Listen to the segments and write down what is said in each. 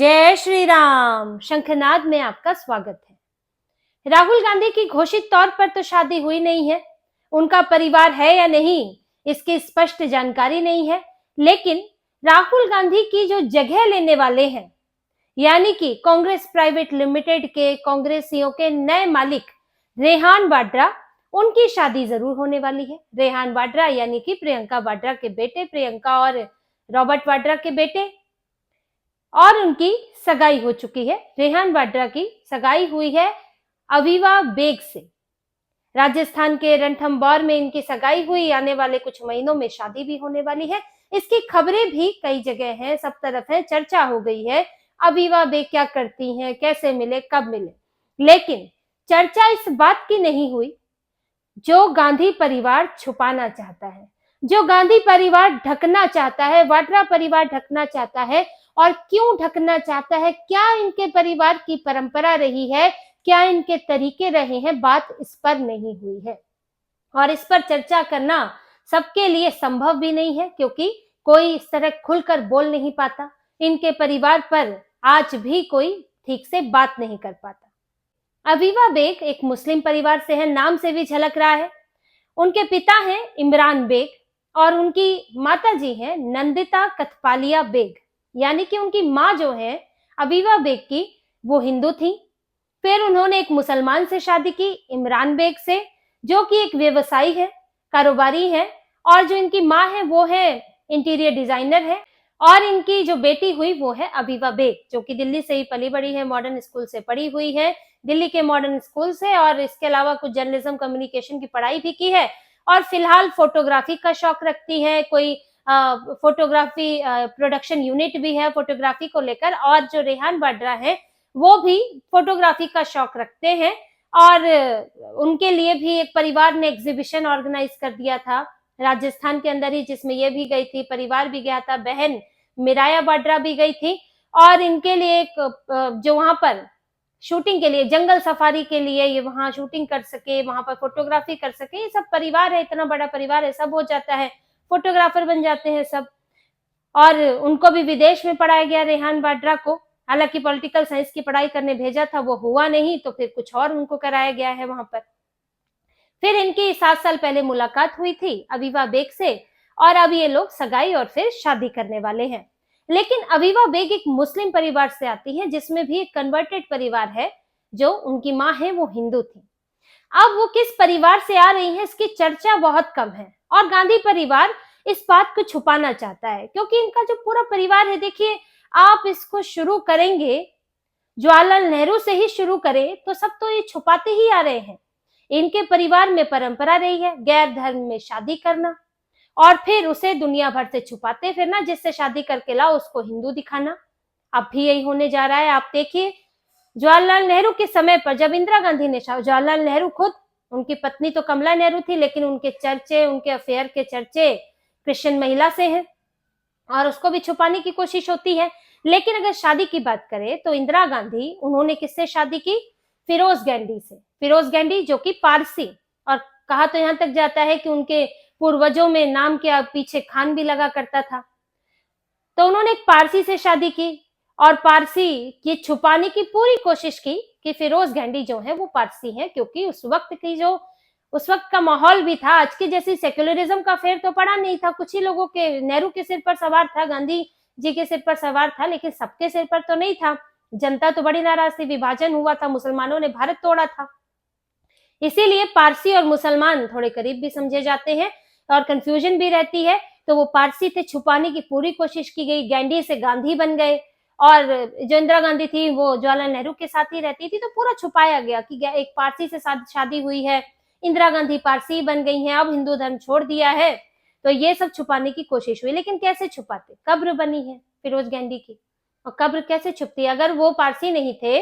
जय श्री राम। शंखनाद में आपका स्वागत है। राहुल गांधी की घोषित तौर पर तो शादी हुई नहीं है, उनका परिवार है या नहीं इसकी स्पष्ट जानकारी नहीं है, लेकिन राहुल गांधी की जो जगह लेने वाले हैं यानी कि कांग्रेस प्राइवेट लिमिटेड के कांग्रेसियों के नए मालिक रेहान वाड्रा, उनकी शादी जरूर होने वाली है। रेहान वाड्रा यानी कि प्रियंका वाड्रा के बेटे, प्रियंका और रॉबर्ट वाड्रा के बेटे, और उनकी सगाई हो चुकी है। रेहान वाड्रा की सगाई हुई है अवीवा बेग से। राजस्थान के रणथंभौर में इनकी सगाई हुई, आने वाले कुछ महीनों में शादी भी होने वाली है। इसकी खबरें भी कई जगह हैं, सब तरफ है, चर्चा हो गई है अवीवा बेग क्या करती हैं, कैसे मिले, कब मिले। लेकिन चर्चा इस बात की नहीं हुई जो गांधी परिवार छुपाना चाहता है, जो गांधी परिवार ढकना चाहता है, वाड्रा परिवार ढकना चाहता है। और क्यों ढकना चाहता है, क्या इनके परिवार की परंपरा रही है, क्या इनके तरीके रहे हैं, बात इस पर नहीं हुई है। और इस पर चर्चा करना सबके लिए संभव भी नहीं है, क्योंकि कोई इस तरह खुलकर बोल नहीं पाता। इनके परिवार पर आज भी कोई ठीक से बात नहीं कर पाता। अवीवा बेग एक मुस्लिम परिवार से है, नाम से भी झलक रहा है। उनके पिता हैं इमरान बेग और उनकी माता जी हैं नंदिता कथपालिया बेग, यानी कि उनकी माँ जो है अवीवा बेग की, वो हिंदू थी। फिर उन्होंने एक मुसलमान से शादी की, इमरान बेग से, जो कि एक व्यवसायी है, कारोबारी है। और जो इनकी माँ है वो है इंटीरियर डिजाइनर है। और इनकी जो बेटी हुई वो है अवीवा बेग, जो कि दिल्ली से ही पली बड़ी है, मॉडर्न स्कूल से पढ़ी हुई है, दिल्ली के मॉडर्न स्कूल से। और इसके अलावा कुछ जर्नलिज्म कम्युनिकेशन की पढ़ाई भी की है। और फिलहाल फोटोग्राफी का शौक रखती है, कोई फोटोग्राफी प्रोडक्शन यूनिट भी है फोटोग्राफी को लेकर। और जो रेहान वाड्रा है वो भी फोटोग्राफी का शौक रखते हैं। और उनके लिए भी एक परिवार ने एग्जीबिशन ऑर्गेनाइज कर दिया था राजस्थान के अंदर ही, जिसमें ये भी गई थी, परिवार भी गया था, बहन मिराया वाड्रा भी गई थी। और इनके लिए एक जो वहां पर शूटिंग के लिए, जंगल सफारी के लिए ये वहां शूटिंग कर सके, वहां पर फोटोग्राफी कर सके, ये सब परिवार है, इतना बड़ा परिवार है, सब हो जाता है, फोटोग्राफर बन जाते हैं सब। और उनको भी विदेश में पढ़ाया गया रेहान वाड्रा को, हालांकि पॉलिटिकल साइंस की पढ़ाई करने भेजा था, वो हुआ नहीं, तो फिर कुछ और उनको कराया गया है वहां पर। फिर इनकी 7 साल पहले मुलाकात हुई थी अवीवा बेग से, और अब ये लोग सगाई और फिर शादी करने वाले हैं। लेकिन अवीवा बेग एक मुस्लिम परिवार से आती है, जिसमें भी एक कन्वर्टेड परिवार है, जो उनकी माँ है वो हिंदू थी। अब वो किस परिवार से आ रही है इसकी चर्चा बहुत कम है, और गांधी परिवार इस बात को छुपाना चाहता है, क्योंकि इनका जो पूरा परिवार है, देखिए आप इसको शुरू करेंगे जवाहरलाल नेहरू से ही शुरू करें तो सब तो ये छुपाते ही आ रहे हैं। इनके परिवार में परंपरा रही है गैर धर्म में शादी करना, और फिर उसे दुनिया भर से छुपाते फिरना, जिससे शादी करके लाओ उसको हिंदू दिखाना। अब भी यही होने जा रहा है। आप देखिए जवाहरलाल नेहरू के समय पर जब इंदिरा गांधी ने, जवाहरलाल नेहरू खुद, उनकी पत्नी तो कमला नेहरू थी, लेकिन उनके चर्चे, उनके अफेयर के चर्चे क्रिश्चियन महिला से हैं, और उसको भी छुपाने की कोशिश होती है। लेकिन अगर शादी की बात करें तो इंदिरा गांधी, उन्होंने किससे शादी की? फिरोज गांधी से। फिरोज गांधी जो कि पारसी, और कहा तो यहां तक जाता है कि उनके पूर्वजों में नाम के पीछे खान भी लगा करता था। तो उन्होंने एक पारसी से शादी की, और पारसी ये छुपाने की पूरी कोशिश की कि फिरोज गांधी जो है वो पारसी हैं, क्योंकि उस वक्त का माहौल भी था, आज की जैसी सेक्युलरिज्म का फेर तो पड़ा नहीं था, कुछ ही लोगों के, नेहरू के सिर पर सवार था, गांधी जी के सिर पर सवार था, लेकिन सबके सिर पर तो नहीं था। जनता तो बड़ी नाराज थी, विभाजन हुआ था, मुसलमानों ने भारत तोड़ा था, इसीलिए पारसी और मुसलमान थोड़े करीब भी समझे जाते हैं और कंफ्यूजन भी रहती है। तो वो पारसी थे, छुपाने की पूरी कोशिश की गई, गांधी से गांधी बन गए। और जो इंदिरा गांधी थी वो जवाहरलाल नेहरू के साथ ही रहती थी, तो पूरा छुपाया गया कि एक पारसी से शादी हुई है, इंदिरा गांधी पारसी बन गई हैं, अब हिंदू धर्म छोड़ दिया है। तो ये सब छुपाने की कोशिश हुई, लेकिन कैसे छुपाते? कब्र बनी है फिरोज गांधी की, और कब्र कैसे छुपती? अगर वो पारसी नहीं थे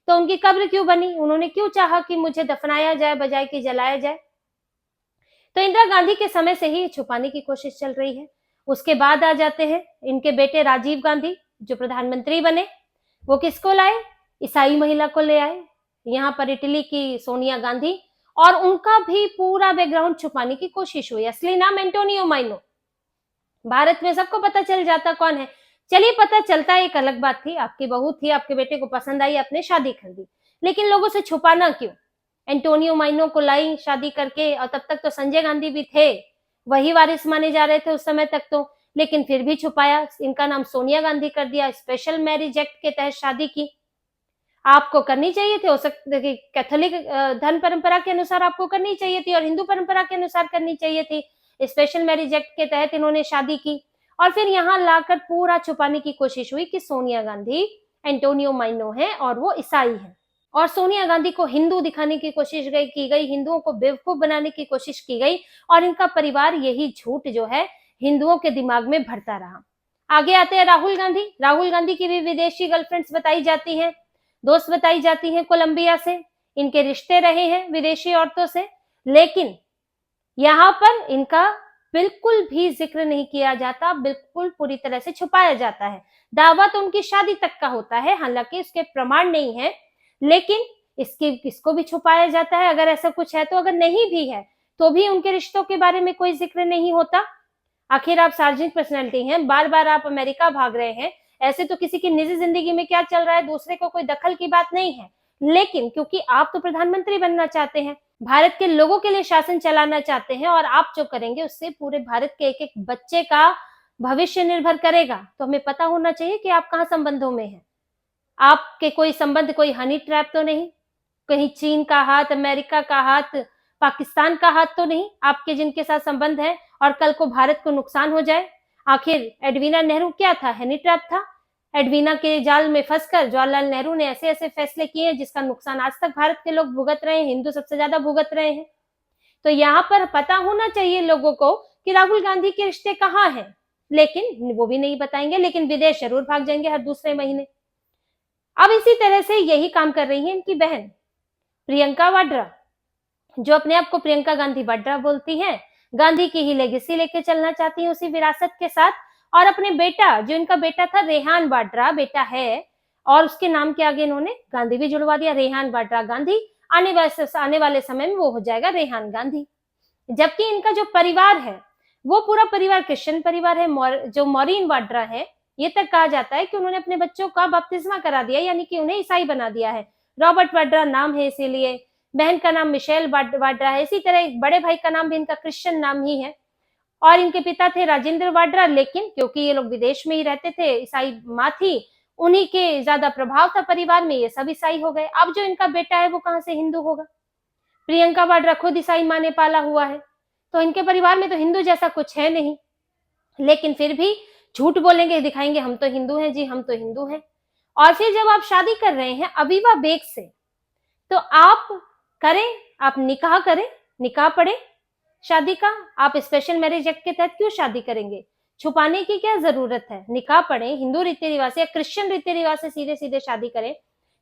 तो उनकी कब्र क्यों बनी? उन्होंने क्यों चाहा कि मुझे दफनाया जाए बजाय कि जलाया जाए? तो इंदिरा गांधी के समय से ही छुपाने की कोशिश चल रही है। उसके बाद आ जाते हैं इनके बेटे राजीव गांधी, जो प्रधानमंत्री बने। वो किसको लाए? ईसाई महिला को ले आए, यहाँ पर इटली की सोनिया गांधी, और उनका भी पूरा बैकग्राउंड छुपाने की कोशिश हुई। असली नाम एंटोनियो माइनो, भारत में सबको पता चल जाता कौन है। चलिए पता चलता है, एक अलग बात थी, आपकी बहू थी, आपके बेटे को पसंद आई, आपने शादी कर दी, लेकिन लोगों से छुपाना क्यों? एंटोनियो माइनो को लाई शादी करके, और तब तक तो संजय गांधी भी थे, वही वारिस माने जा रहे थे उस समय तक तो, लेकिन फिर भी छुपाया, इनका नाम सोनिया गांधी कर दिया, स्पेशल मैरिज एक्ट के तहत शादी की। आपको करनी चाहिए थी, हो सकता कि कैथोलिक धर्म परंपरा के अनुसार आपको करनी चाहिए थी और हिंदू परंपरा के अनुसार करनी चाहिए थी। स्पेशल मैरिज एक्ट के तहत इन्होंने शादी की और फिर यहाँ लाकर पूरा छुपाने की कोशिश हुई कि सोनिया गांधी एंटोनियो माइनो है और वो ईसाई है, और सोनिया गांधी को हिंदू दिखाने की कोशिश की गई, हिंदुओं को बेवकूफ बनाने की कोशिश की गई, और इनका परिवार यही झूठ जो है हिंदुओं के दिमाग में भरता रहा। आगे आते हैं राहुल गांधी। राहुल गांधी की भी विदेशी गर्लफ्रेंड्स बताई जाती हैं, दोस्त बताई जाती हैं कोलंबिया से, इनके रिश्ते रहे हैं विदेशी औरतों से, लेकिन यहाँ पर इनका बिल्कुल भी जिक्र नहीं किया जाता, बिल्कुल पूरी तरह से छुपाया जाता है। दावा तो उनकी शादी तक का होता है, हालांकि इसके प्रमाण नहीं है, लेकिन इसको भी छुपाया जाता है अगर ऐसा कुछ है तो। अगर नहीं भी है तो भी उनके रिश्तों के बारे में कोई जिक्र नहीं होता। आखिर आप सार्वजनिक पर्सनैलिटी हैं, बार बार आप अमेरिका भाग रहे हैं, ऐसे तो किसी की निजी जिंदगी में क्या चल रहा है दूसरे को कोई दखल की बात नहीं है, लेकिन क्योंकि आप तो प्रधानमंत्री बनना चाहते हैं, भारत के लोगों के लिए शासन चलाना चाहते हैं, और आप जो करेंगे उससे पूरे भारत के एक एक बच्चे का भविष्य निर्भर करेगा, तो हमें पता होना चाहिए कि आप कहाँ संबंधों में हैं। आपके कोई संबंध कोई हनी ट्रैप तो नहीं, कहीं चीन का हाथ, अमेरिका का हाथ, पाकिस्तान का हाथ तो नहीं आपके जिनके साथ संबंध है, और कल को भारत को नुकसान हो जाए। आखिर एडवीना नेहरू क्या था? हनी ट्रैप था। एडवीना के जाल में फंसकर जवाहरलाल नेहरू ने ऐसे ऐसे फैसले किए जिसका नुकसान आज तक भारत के लोग भुगत रहे हैं, हिंदू सबसे ज्यादा भुगत रहे हैं। तो यहाँ पर पता होना चाहिए लोगों को कि राहुल गांधी के रिश्ते कहाँ हैं, लेकिन वो भी नहीं बताएंगे, लेकिन विदेश जरूर भाग जाएंगे हर दूसरे महीने। अब इसी तरह से यही काम कर रही है इनकी बहन प्रियंका वाड्रा, जो अपने आप को प्रियंका गांधी वाड्रा बोलती हैं, गांधी की ही लेगेसी लेके चलना चाहती है उसी विरासत के साथ, और अपने बेटा, जो इनका बेटा था रेहान वाड्रा, बेटा है, और उसके नाम के आगे इन्होंने गांधी भी जुड़वा दिया, रेहान वाड्रा गांधी। आने वाले समय में वो हो जाएगा रेहान गांधी। जबकि इनका जो परिवार है वो पूरा परिवार क्रिश्चियन परिवार है। जो मॉरीन वाड्रा है, ये तक कहा जाता है कि उन्होंने अपने बच्चों का बपतिस्मा करा दिया, यानी कि उन्हें ईसाई बना दिया है। रॉबर्ट वाड्रा नाम है इसीलिए, बहन का नाम मिशेल वाड्रा है, इसी तरह बड़े भाई का नाम भी इनका क्रिश्चियन नाम ही है। और इनके पिता थे राजेंद्र वाड्रा, लेकिन क्योंकि ये लोग विदेश में ही रहते थे, ईसाई माँ थी, उन्हीं के ज्यादा प्रभाव था परिवार में, ये सब ईसाई हो गए। अब जो इनका बेटा है वो कहाँ से हिंदू होगा? प्रियंका वाड्रा खुद ईसाई माँ ने पाला हुआ है, तो इनके परिवार में तो हिंदू जैसा कुछ है नहीं, लेकिन फिर भी झूठ बोलेंगे, दिखाएंगे हम तो हिंदू हैं जी, हम तो हिंदू हैं। और फिर जब आप शादी कर रहे हैं अवीवा बेग से, तो आप करें, आप निकाह करें, निकाह पढ़े शादी का। आप स्पेशल मैरिज एक्ट के तहत क्यों शादी करेंगे? छुपाने की क्या जरूरत है? निकाह पढ़े, हिंदू रीति रिवाज से या क्रिश्चियन रीति रिवाज से सीधे सीधे शादी करें।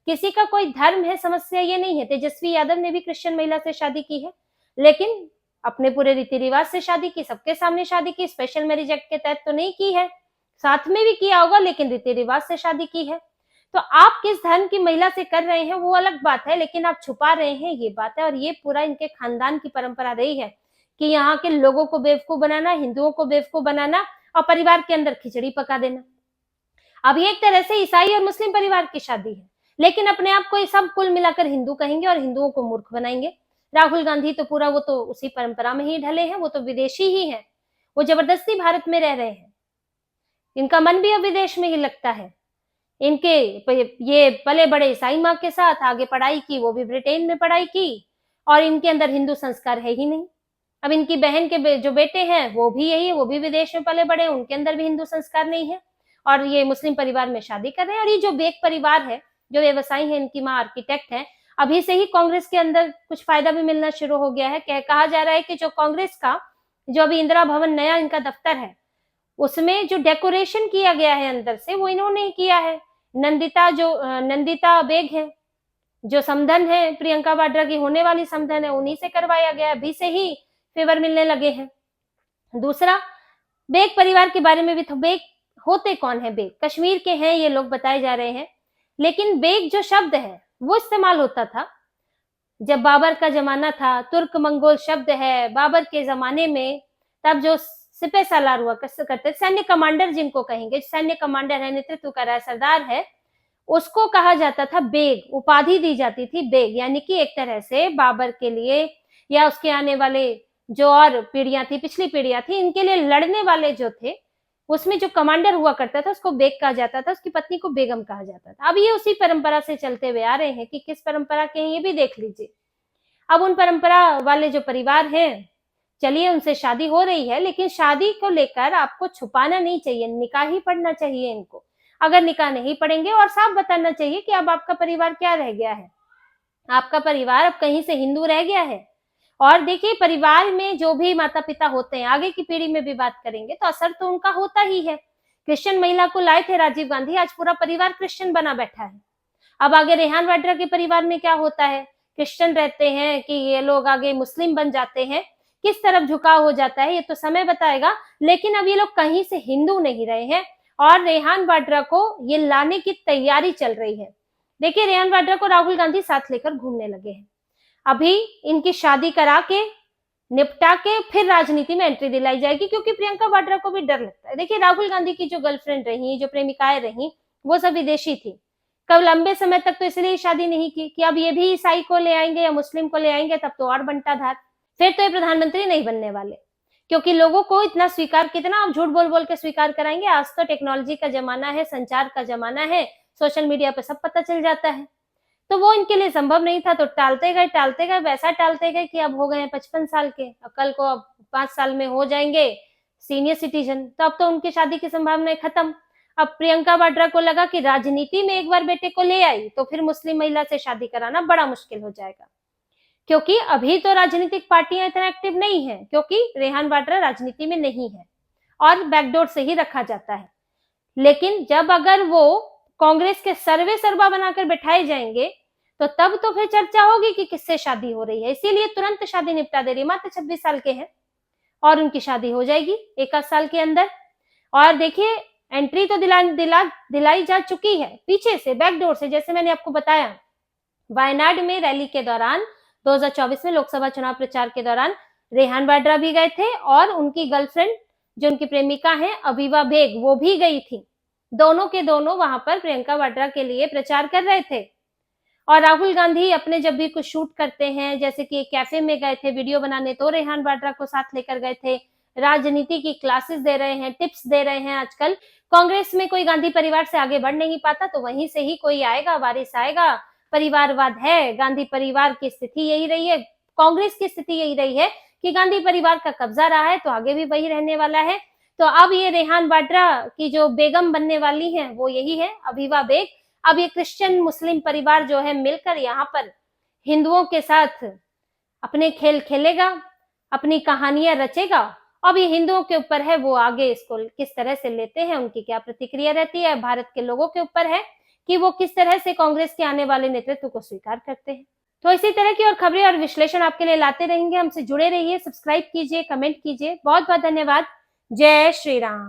किसी का कोई धर्म है, समस्या ये नहीं है। तेजस्वी यादव ने भी क्रिश्चियन महिला से शादी की है, लेकिन अपने पूरे रीति रिवाज से शादी की, सबके सामने शादी की, स्पेशल मैरिज एक्ट के तहत तो नहीं की है, साथ में भी किया होगा लेकिन रीति रिवाज से शादी की है। तो आप किस धर्म की महिला से कर रहे हैं वो अलग बात है, लेकिन आप छुपा रहे हैं ये बात है। और ये पूरा इनके खानदान की परंपरा रही है कि यहाँ के लोगों को बेवकूफ बनाना, हिंदुओं को बेवकूफ बनाना और परिवार के अंदर खिचड़ी पका देना। अब ये एक तरह से ईसाई और मुस्लिम परिवार की शादी है, लेकिन अपने आप को सब कुल मिलाकर हिंदू कहेंगे और हिंदुओं को मूर्ख बनाएंगे। राहुल गांधी तो पूरा, वो तो उसी परंपरा में ही ढले हैं, वो तो विदेशी ही हैं, वो जबरदस्ती भारत में रह रहे हैं, इनका मन भी अब विदेश में ही लगता है। इनके ये पले बड़े ईसाई माँ के साथ, आगे पढ़ाई की वो भी ब्रिटेन में पढ़ाई की, और इनके अंदर हिंदू संस्कार है ही नहीं। अब इनकी बहन के जो बेटे हैं वो भी यही है, वो भी विदेश में पले बड़े, उनके अंदर भी हिंदू संस्कार नहीं है, और ये मुस्लिम परिवार में शादी कर रहे हैं। और ये जो बेग परिवार है, जो व्यवसायी है, इनकी माँ आर्किटेक्ट है, अभी से ही कांग्रेस के अंदर कुछ फायदा भी मिलना शुरू हो गया है। कहा जा रहा है कि जो कांग्रेस का, जो अभी इंदिरा भवन नया इनका दफ्तर है, उसमें जो डेकोरेशन किया गया है अंदर से, वो इन्होंने ही किया है। नंदिता बेग है, जो समधन है प्रियंका वाड्रा की, होने वाली समधन है, उन्हीं से करवाया गया, अभी से ही फेवर मिलने लगे हैं। दूसरा, बेग परिवार के बारे में भी, तो बेग होते कौन है? बेग कश्मीर के हैं ये लोग बताए जा रहे हैं, लेकिन बेग जो शब्द है वो इस्तेमाल होता था जब बाबर का जमाना था, तुर्क मंगोल शब्द है बाबर के जमाने में, तब जो सिपह सालार हुआ करते, सैन्य कमांडर जिनको कहेंगे, सैन्य कमांडर है, नेतृत्व कर रहा है, सरदार है, उसको कहा जाता था बेग, उपाधि दी जाती थी बेग। यानी कि एक तरह से बाबर के लिए या उसके आने वाले जो और पीढ़ियां थी, पिछली पीढ़ियां थी, इनके लिए लड़ने वाले जो थे, उसमें जो कमांडर हुआ करता था उसको बेग कहा जाता था, उसकी पत्नी को बेगम कहा जाता था। अब ये उसी परंपरा से चलते हुए आ रहे हैं कि किस परंपरा के हैं ये भी देख लीजिए। अब उन परंपरा वाले जो परिवार हैं, चलिए उनसे शादी हो रही है, लेकिन शादी को लेकर आपको छुपाना नहीं चाहिए, निकाह ही पढ़ना चाहिए इनको। अगर निकाह नहीं पढ़ेंगे और साफ बताना चाहिए कि अब आपका परिवार क्या रह गया है, आपका परिवार अब कहीं से हिंदू रह गया है। और देखिए परिवार में जो भी माता पिता होते हैं, आगे की पीढ़ी में भी बात करेंगे तो असर तो उनका होता ही है। क्रिश्चियन महिला को लाए थे राजीव गांधी, आज पूरा परिवार क्रिश्चियन बना बैठा है। अब आगे रेहान वाड्रा के परिवार में क्या होता है, क्रिश्चियन रहते हैं कि ये लोग आगे मुस्लिम बन जाते हैं, किस तरफ झुकाव हो जाता है ये तो समय बताएगा। लेकिन अब ये लोग कहीं से हिंदू नहीं रहे हैं और रेहान वाड्रा को ये लाने की तैयारी चल रही है। देखिए रेहान वाड्रा को राहुल गांधी साथ लेकर घूमने लगे हैं। अभी इनकी शादी करा के निपटा के फिर राजनीति में एंट्री दिलाई जाएगी, क्योंकि प्रियंका वाड्रा को भी डर लगता है। देखिए राहुल गांधी की जो गर्लफ्रेंड रही, जो प्रेमिकाएं रही, वो सब विदेशी थी। कब लंबे समय तक तो इसलिए शादी नहीं की कि अब ये भी ईसाई को ले आएंगे या मुस्लिम को ले आएंगे, तब तो और बंटाधार। फिर तो ये प्रधानमंत्री नहीं बनने वाले, क्योंकि लोगों को इतना स्वीकार, कितना आप झूठ बोल बोल के स्वीकार कराएंगे। आज तो टेक्नोलॉजी का जमाना है, संचार का जमाना है, सोशल मीडिया पे सब पता चल जाता है। तो वो इनके लिए संभव नहीं था, तो टालते गए, वैसा टालते गए कि अब हो गए 55 साल के, कल को अब 5 साल में हो जाएंगे सीनियर सिटीजन, तो अब तो उनकी शादी की संभावनाएं खत्म। अब प्रियंका वाड्रा को लगा कि राजनीति में एक बार बेटे को ले आई तो फिर मुस्लिम महिला से शादी कराना बड़ा मुश्किल हो जाएगा, क्योंकि अभी तो राजनीतिक पार्टियां इतना एक्टिव नहीं है, क्योंकि रेहान वाड्रा राजनीति में नहीं है और बैकडोर से ही रखा जाता है। लेकिन जब अगर वो कांग्रेस के सर्वे सर्वा बनाकर बैठाए जाएंगे तो तब तो फिर चर्चा होगी कि किससे शादी हो रही है। इसीलिए तुरंत शादी निपटा दे रही, मात्र 26 साल के हैं और उनकी शादी हो जाएगी 1 साल के अंदर। और देखिए एंट्री तो दिलाई जा चुकी है पीछे से, बैकडोर से। जैसे मैंने आपको बताया, वायनाड में रैली के दौरान 2024 में लोकसभा चुनाव प्रचार के दौरान रेहान वाड्रा भी गए थे और उनकी गर्लफ्रेंड जो उनकी प्रेमिका है अवीवा बेग, वो भी गई थी। दोनों के दोनों वहां पर प्रियंका वाड्रा के लिए प्रचार कर रहे थे। और राहुल गांधी अपने जब भी कुछ शूट करते हैं, जैसे कि एक कैफे में गए थे वीडियो बनाने, तो रेहान वाड्रा को साथ लेकर गए थे। राजनीति की क्लासेस दे रहे हैं, टिप्स दे रहे हैं। आजकल कांग्रेस में कोई गांधी परिवार से आगे बढ़ नहीं पाता, तो वहीं से ही कोई आएगा, वारिस आएगा। परिवारवाद है, गांधी परिवार की स्थिति यही रही है, कांग्रेस की स्थिति यही रही है कि गांधी परिवार का कब्जा रहा है, तो आगे भी वही रहने वाला है। तो अब ये रेहान वाड्रा की जो बेगम बनने वाली है वो यही है, अवीवा बेग। अब ये क्रिश्चियन मुस्लिम परिवार जो है मिलकर यहाँ पर हिंदुओं के साथ अपने खेल खेलेगा, अपनी कहानियां रचेगा। अब ये हिंदुओं के ऊपर है वो आगे इसको किस तरह से लेते हैं, उनकी क्या प्रतिक्रिया रहती है। भारत के लोगों के ऊपर है कि वो किस तरह से कांग्रेस के आने वाले नेतृत्व को स्वीकार करते हैं। तो इसी तरह की और खबरें और विश्लेषण आपके लिए लाते रहेंगे। हमसे जुड़े रहिए, सब्सक्राइब कीजिए, कमेंट कीजिए। बहुत बहुत धन्यवाद। जय श्री राम।